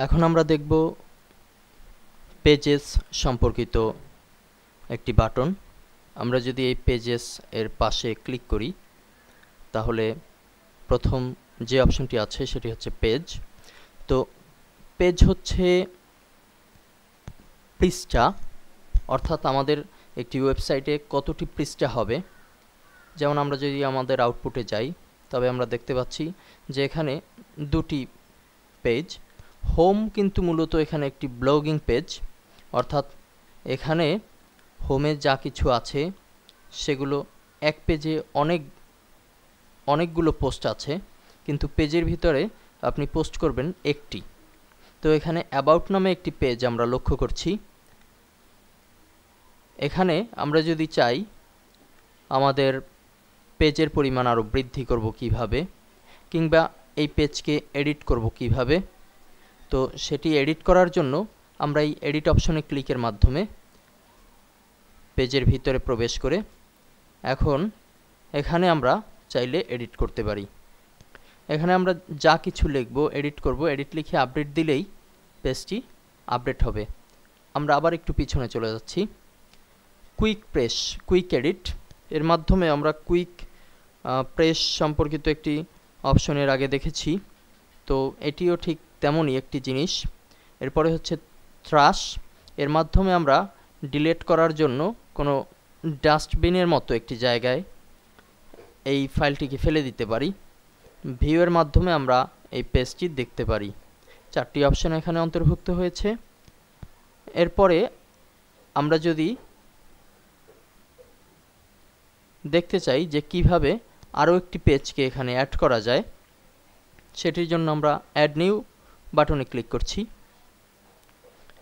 এখন আমরা দেখব পেজেস সম্পর্কিত একটি বাটন। আমরা যদি এই পেজেস এর পাশে ক্লিক করি তাহলে প্রথম যে অপশনটি আছে সেটি হচ্ছে পেজ। তো পেজ হচ্ছে পৃষ্ঠা, অর্থাৎ আমাদের একটি ওয়েবসাইটে কতটি পৃষ্ঠা হবে। যেমন আমরা যদি আমাদের আউটপুটে যাই তবে আমরা দেখতে পাচ্ছি যে এখানে দুটি পেজ। হোম কিন্তু মূলত এখানে একটি ব্লগিং পেজ, অর্থাৎ এখানে হোমে যা কিছু আছে সেগুলো এক পেজে অনেকগুলো পোস্ট আছে, কিন্তু পেজের ভিতরে আপনি পোস্ট করবেন একটি। তো এখানে অ্যাবাউট নামে একটি পেজ আমরা লক্ষ্য করছি। এখানে আমরা যদি চাই আমাদের পেজের পরিমাণ আরও বৃদ্ধি করব কিভাবে, কিংবা এই পেজকে এডিট করব কিভাবে, তো সেটি এডিট করার জন্য আমরা এই এডিট অপশনে ক্লিকের মাধ্যমে পেজের ভিতরে প্রবেশ করে এখন এখানে আমরা চাইলে এডিট করতে পারি। এখানে আমরা যা কিছু লিখব এডিট করব, এডিট লিখে আপডেট দিলেই পেজটি আপডেট হবে। আমরা আবার একটু পিছনে চলে যাচ্ছি। কুইক এডিট এর মাধ্যমে আমরা কুইক প্রেস সম্পর্কিত একটি অপশনের আগে দেখেছি, তো এটিও ঠিক তেমনই একটি জিনিস। এরপরে হচ্ছে থ্রাশ, এর মাধ্যমে আমরা ডিলিট করার জন্য কোনো ডাস্টবিনের মতো একটি জায়গায় এই ফাইলটিকে ফেলে দিতে পারি। ভিউয়ের মাধ্যমে আমরা এই পেজটি দেখতে পারি। চারটি অপশন এখানে অন্তর্ভুক্ত হয়েছে। এরপরে আমরা যদি দেখতে চাই যে কিভাবে আরও একটি পেজকে এখানে অ্যাড করা যায়, সেটির জন্য আমরা অ্যাড নিউ বাটনে ক্লিক করছি।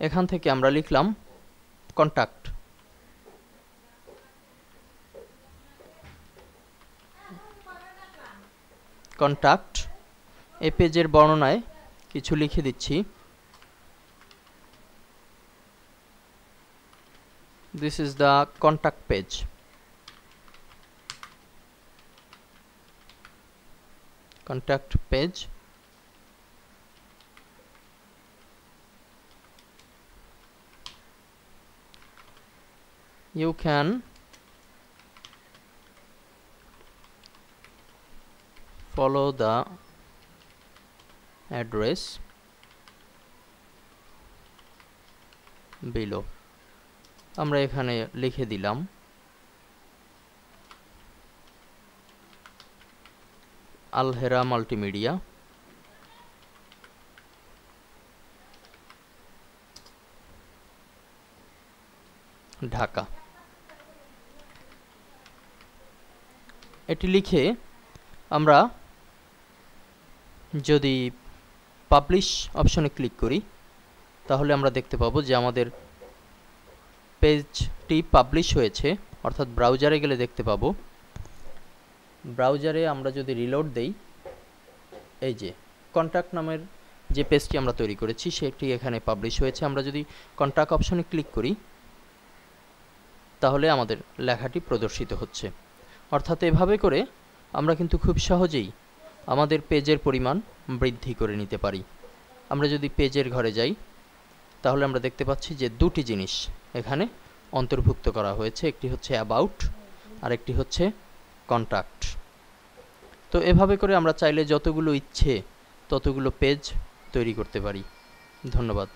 এখান থেকে আমরা লিখলাম কন্ট্যাক্ট। এই পেজের বর্ণনায় কিছু লিখে দিচ্ছি। This is the contact page. Contact page. You can follow the address below. আমরা এখানে লিখে দিলাম আলহেরা মাল্টিমিডিয়া, ঢাকা। এটি লিখে আমরা যদি পাবলিশ অপশনে ক্লিক করি তাহলে আমরা দেখতে পাবো যে আমাদের পেজটি পাবলিশ হয়েছে, অর্থাৎ ব্রাউজারে গেলে দেখতে পাবো। ব্রাউজারে আমরা যদি রিলোড দেই, এই যে কন্ট্যাক্ট নামের যে পেজটি আমরা তৈরি করেছি সেটি এখানে পাবলিশ হয়েছে। আমরা যদি কন্ট্যাক্ট অপশনে ক্লিক করি তাহলে আমাদের লেখাটি প্রদর্শিত হচ্ছে। অর্থাৎ এভাবে করে আমরা কিন্তু খুব সহজেই আমাদের পেজের পরিমাণ বৃদ্ধি করে নিতে পারি। আমরা যদি পেজের ঘরে যাই তাহলে আমরা দেখতে পাচ্ছি যে দুটি জিনিস এখানে অন্তর্ভুক্ত করা হয়েছে, একটি হচ্ছে অ্যাবাউট আর একটি হচ্ছে কন্ট্যাক্ট। তো এভাবে করে আমরা চাইলে যতগুলো ইচ্ছে ততগুলো পেজ তৈরি করতে পারি। ধন্যবাদ।